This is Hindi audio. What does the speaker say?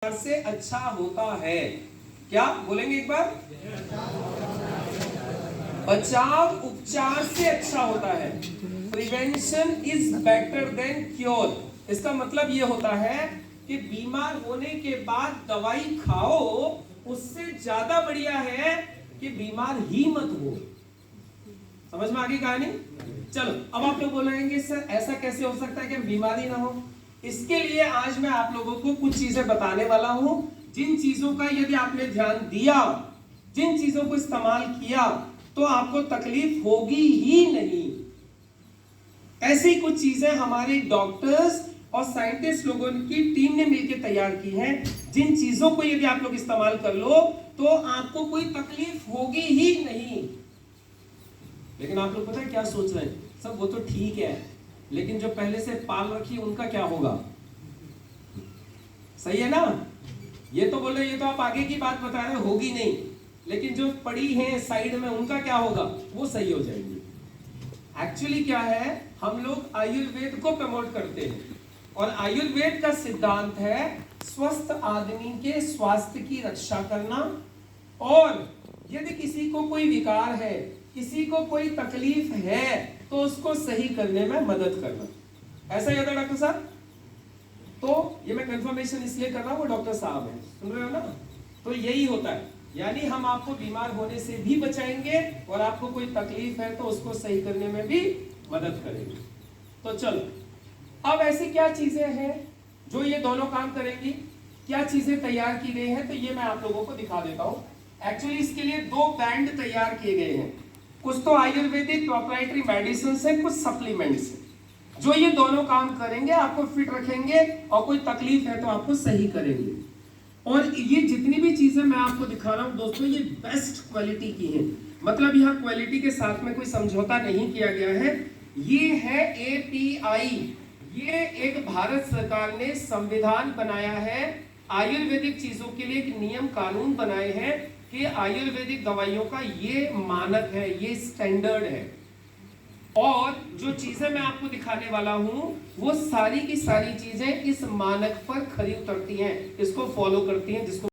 से अच्छा होता है। क्या बोलेंगे एक बार? बचाव उपचार से अच्छा होता है। Prevention is better than cure. इसका मतलब ये होता है कि बीमार होने के बाद दवाई खाओ, उससे ज्यादा बढ़िया है कि बीमार ही मत हो। समझ में आ गई कहानी? चलो अब आप लोग बोलेंगे सर ऐसा कैसे हो सकता है कि बीमारी ना हो। इसके लिए आज मैं आप लोगों को कुछ चीजें बताने वाला हूं, जिन चीजों का यदि आपने ध्यान दिया, जिन चीजों को इस्तेमाल किया तो आपको तकलीफ होगी ही नहीं। ऐसी कुछ चीजें हमारे डॉक्टर्स और साइंटिस्ट लोगों की टीम ने मिलकर तैयार की हैं, जिन चीजों को यदि आप लोग इस्तेमाल कर लो तो आपको कोई तकलीफ होगी ही नहीं। लेकिन आप लोग पता है क्या सोच रहे हैं? सब वो तो ठीक है, लेकिन जो पहले से पाल रखी उनका क्या होगा? सही है ना? ये तो बोल रहे, ये तो आप आगे की बात बता रहे होगी नहीं, लेकिन जो पड़ी है साइड में उनका क्या होगा? वो सही हो जाएंगे। एक्चुअली क्या है, हम लोग आयुर्वेद को प्रमोट करते हैं और आयुर्वेद का सिद्धांत है स्वस्थ आदमी के स्वास्थ्य की रक्षा करना, और यदि किसी को कोई विकार है, किसी को कोई तकलीफ है, तो उसको सही करने में मदद करना। ऐसा ही होता है डॉक्टर साहब? तो ये मैं कंफर्मेशन इसलिए कर रहा हूं, वो डॉक्टर साहब हैं, सुन रहे हो ना? तो यही होता है, यानी हम आपको बीमार होने से भी बचाएंगे और आपको कोई तकलीफ है तो उसको सही करने में भी मदद करेंगे। तो चलो अब ऐसी क्या चीजें हैं जो ये दोनों काम करेंगी, क्या चीजें तैयार की गई हैं, तो ये मैं आप लोगों को दिखा देता हूं। एक्चुअली इसके लिए दो बैंड तैयार किए गए हैं, कुछ तो आयुर्वेदिक प्रोप्राइटरी मेडिसिन है, कुछ सप्लीमेंट्स है, जो ये दोनों काम करेंगे, आपको फिट रखेंगे और कोई तकलीफ है तो आपको सही करेंगे। और ये जितनी भी चीजें मैं आपको दिखा रहा हूं दोस्तों, ये बेस्ट क्वालिटी की हैं, मतलब यहाँ क्वालिटी के साथ में कोई समझौता नहीं किया गया है। ये है API, ये एक भारत सरकार ने संविधान बनाया है, आयुर्वेदिक चीजों के लिए एक नियम कानून बनाए हैं कि आयुर्वेदिक दवाइयों का ये मानक है, ये स्टैंडर्ड है। और जो चीजें मैं आपको दिखाने वाला हूं वो सारी की सारी चीजें इस मानक पर खरी उतरती हैं, इसको फॉलो करती हैं, जिसको